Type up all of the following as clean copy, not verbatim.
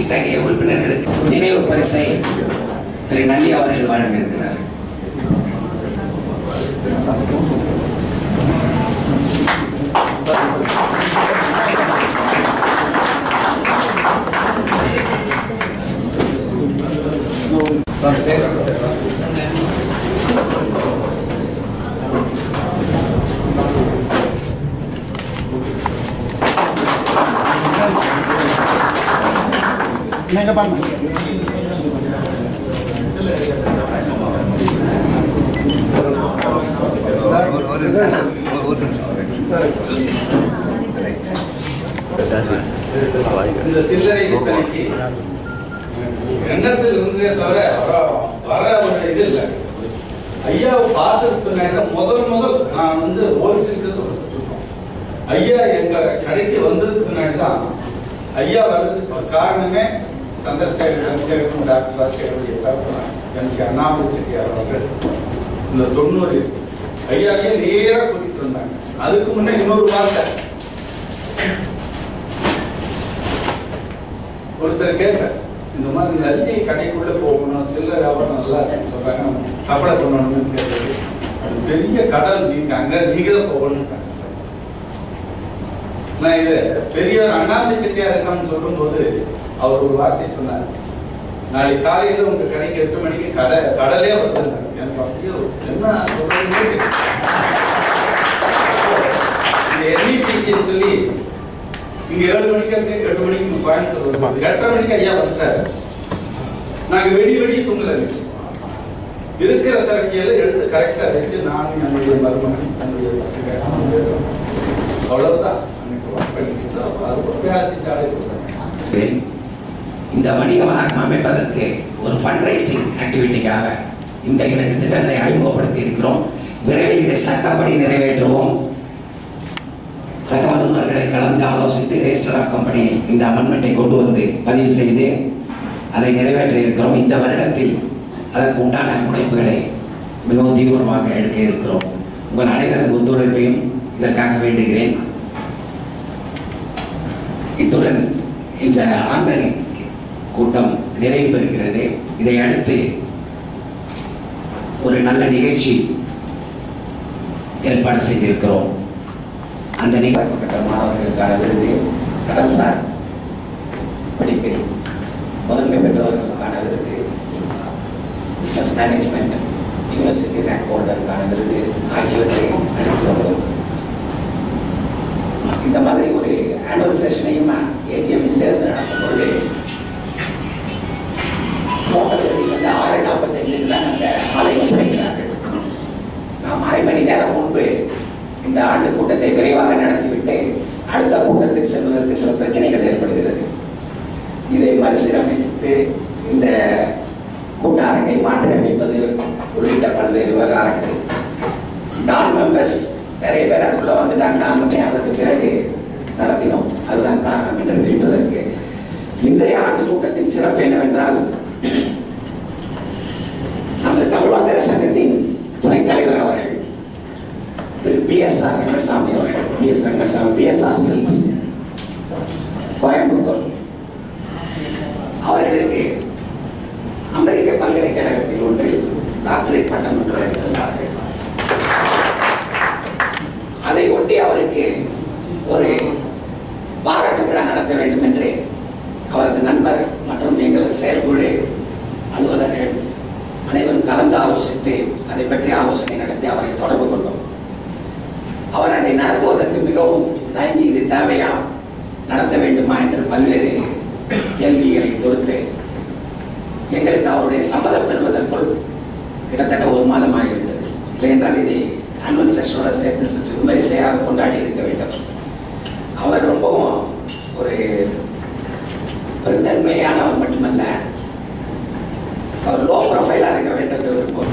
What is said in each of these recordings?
இத்தகைய உறுப்பினர்களுக்கு நினைவு பரிசை திரு நல்லி அவர்கள் வழங்க இருக்கிறார். இந்த சில்லறை விற்பனைக்கு எண்ணத்தில் இருந்தே தவிர வர ஒரு இது இல்லை. ஐயாவை பார்த்ததுக்கு முதல் நான் வந்து ஹோல்சேல் கொடுத்துருக்கோம். ஐயா எங்க கடைக்கு வந்ததுக்கு முன்னாடி தான் ஐயா வர்றதுக்கு காரணமே சந்திரசேகரும் டாக்டர் ராஜசேகருடைய எம்சி அண்ணாமலை செட்டியார் அவர்கள் இந்த 90 ஐயாவையே நேராக கூட்டிட்டு வந்தாங்க. அதுக்கு முன்னே இன்னொரு வார்த்தை ஒருத்தர் கேட்டார், இந்த மாதிரி நல்லி கடைக்குள்ள போகணும், சில்லறை வியாபாரம் நல்லா இருக்குன்னு சொல்றாங்க, சப்ளை பண்ணணும்னு கேட்டது. அது பெரிய கடல், நீங்க அங்க நீங்க தான் போகணும். நான் இது பெரியவர் அண்ணாமலை செட்டியார் என்னன்னு சொல்லும் போது அவர் ஒரு வார்த்தை சொன்னார், நாளைக்கு காலையில உங்க கடைக்கு 8 மணிக்கு கடலே வந்து எனக்கு அப்படியே என்ன சொல்றது என்இபிசின்னு சொல்லி இங்க 7 மணிக்கு 8 மணிக்கு கோயம்புத்தூர் 8:30 மணிக்கு ஐயா வந்துட்டாரு. நாங்க வெடி தூங்கல, இருக்கிற சரக்கியெல்லாம் எடுத்து கரெக்டா வச்சு நான் என்னுடைய மருமகன் என்னுடைய பசங்க அவ்வளவுதான் இந்த வணிக வளாகம் அமைப்பதற்கு ஒரு ஃபண்ட் ரைசிங் ஆக்டிவிட்டிக்காக இந்த 2 திட்டங்களை அறிமுகப்படுத்தி இருக்கிறோம். விரைவில் இதை சட்டப்படி நிறைவேற்றுவோம். சட்ட வல்லுநர்களை கலந்து ஆலோசித்து ரெஜிஸ்டர் ஆஃப் கம்பெனி இந்த அமெண்ட்மெண்ட்டை கொண்டு வந்து பதிவு செய்து அதை நிறைவேற்ற இருக்கிறோம். இந்த வருடத்தில் அதற்கு உண்டான முனைப்புகளை மிகவும் தீவிரமாக எடுக்க இருக்கிறோம். உங்கள் அனைவரது ஒத்துழைப்பையும் இதற்காக வேண்டுகிறேன். இத்துடன் இந்த ஆண்டனி கூட்டம் நிறைவு பெறுகிறது. இதை அடுத்து ஒரு நல்ல நிகழ்ச்சி ஏற்பாடு செய்திருக்கிறோம். அந்த நிகழ்ச்சி மாணவர்களுக்கான விருது, கடல்சார் படிப்பில் முதன்மை பெற்றவர்களுக்கான விருது, பிசினஸ் மேனேஜ்மெண்ட் யூனிவர்சிட்டி ரேங்க் ஹோல்டருக்கான விருது ஆகியவற்றை அளித்து வந்தோம். இந்த மாதிரி ஒரு ஆனுவல் செஷனையும் ஏஜிஎம் சேர்ந்து நடக்கும் பொழுது மோட்டர் வந்து 6:45 தான் அந்த ஆலயம் கிடைக்கிறார்கள். நாம் 1/2 மணி நேரம் முன்பு இந்த ஆண்டு கூட்டத்தை விரைவாக நடத்திவிட்டு அடுத்த கூட்டத்தில் செல்வதற்கு சில பிரச்சனைகள் ஏற்படுகிறது. இதை மறுசீரமைத்து இந்த கூட்ட அரங்கை மாற்றி அமைப்பது உள்ளிட்ட பல்வேறு விவகாரங்கள், நான் மெம்பர்ஸ் நிறைய பேர் அதுக்குள்ள வந்துட்டாங்க. நாங்களுமே அதற்கு பிறகு நடத்தினோம். அதுதான் காரணம் என்று தெரிவிப்பதற்கு இன்றைய ஆண்டு கூட்டத்தின் சிறப்பு என்னவென்றால், நமது தமிழ்வாத்திர சங்கத்தின் துணைத் தலைவர் அவர்கள் திரு பிஎஸ்ஆர் ரங்கசாமி அவர்கள், பிஎஸ்ஆர் சில்க்ஸ் கோயம்புத்தூர் அவர்களுக்கு அமெரிக்க பல்கலைக்கழகத்தில் ஒன்றில் டாக்டரேட் பட்டம் ஒன்று எடுத்திருந்தார்கள். அதை ஒட்டி அவருக்கு ஒரு பாராட்டு விழா நடத்த வேண்டும் என்று அவரது நண்பர் மற்றும் எங்களது செயற்குழு அலுவலர்கள் அனைவரும் கலந்து ஆலோசித்து அதை பற்றி ஆலோசனை நடத்தி அவரை தொடர்பு கொண்டோம். அவர் அதை நடத்துவதற்கு மிகவும் தயங்கி இது தேவையா, நடத்த வேண்டுமா என்று பல்வேறு கேள்விகளை தொடுத்து எங்களுக்கு அவருடைய சம்மதம் பெறுவதற்குள் கிட்டத்தட்ட 1 மாதம் ஆகிவிட்டது. இல்லை என்றால் இதை ஆனுவல் செஷனோட சேர்த்து சற்று விமரிசையாக கொண்டாடி இருக்க வேண்டும். அவர் ரொம்பவும் ஒரு தன்மையானவர் மட்டுமல்ல, அவர் லோ ப்ரொஃபைலாக இருக்க வேண்டும் என்று விரும்பும்.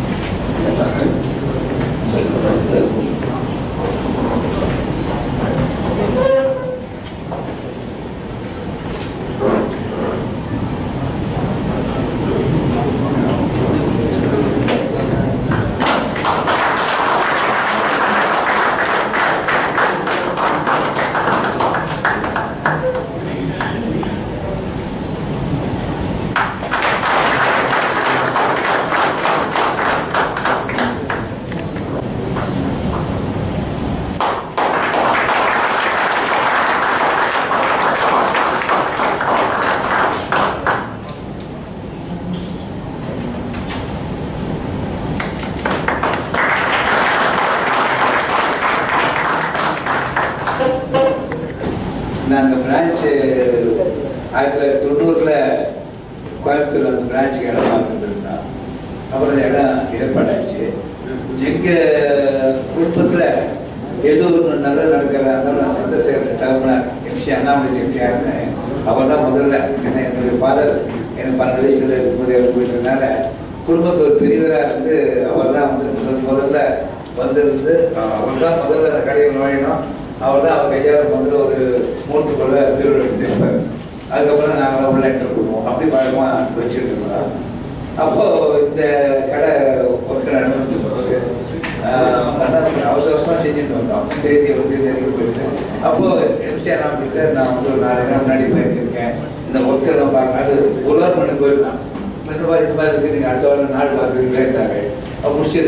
1990 கோயம்புத்தூர்ல அந்த பிரான்ச்சுக்கு இடம் பார்த்துட்டு இருந்தான். அப்புறம் அந்த இடம் ஏற்பாடாச்சு. எங்கள் குடும்பத்தில் ஏதோ ஒன்று நல்லது நடக்கிறதா இருந்தாலும் சந்திரசேகர் தகவலார் எம்சி அண்ணாமலை செட்டியார்னு அவர் தான் முதல்ல. ஏன்னா என்னுடைய ஃபாதர் எனக்கு 12 வயசுல இருக்கும்போது அவர் போயிட்டதுனால குடும்பத்து ஒரு பெரியவராக இருந்து அவர் தான் வந்து முதல்ல வந்திருந்து அவர் தான் முதல்ல அந்த கடையை நுழையணும். அவர் தான் அவர் கையால் முதல்ல ஒரு மூர்த்துக்குள்ள பீரோடு எடுத்துருப்பார். அதுக்கப்புறம் நாங்களாம் உள்ள என்ட்ரு பண்ணுவோம். அப்படி பழக்கமாக வச்சுட்டு இருந்தோம். அப்போது இந்த கடை ஒர்க்கு நடந்து சொல்கிறது அவசர அவசரமாக செஞ்சுட்டு வந்தோம். தேதியை வந்து நெருங்கி போயிட்டு அப்போது எம்சி அண்ணாமலை நான் வந்து ஒரு 4 நாள் முன்னாடி போயிருக்கேன். இந்த ஒர்க்கெல்லாம் பார்க்க அது ஒரு வாரம் பண்ணி போயிருந்தான். இந்த மாதிரி இருக்குது, நீங்கள் அடுத்த வாரம் நாள் பார்த்துக்கிட்டே இருந்தாங்க. முடிச்சு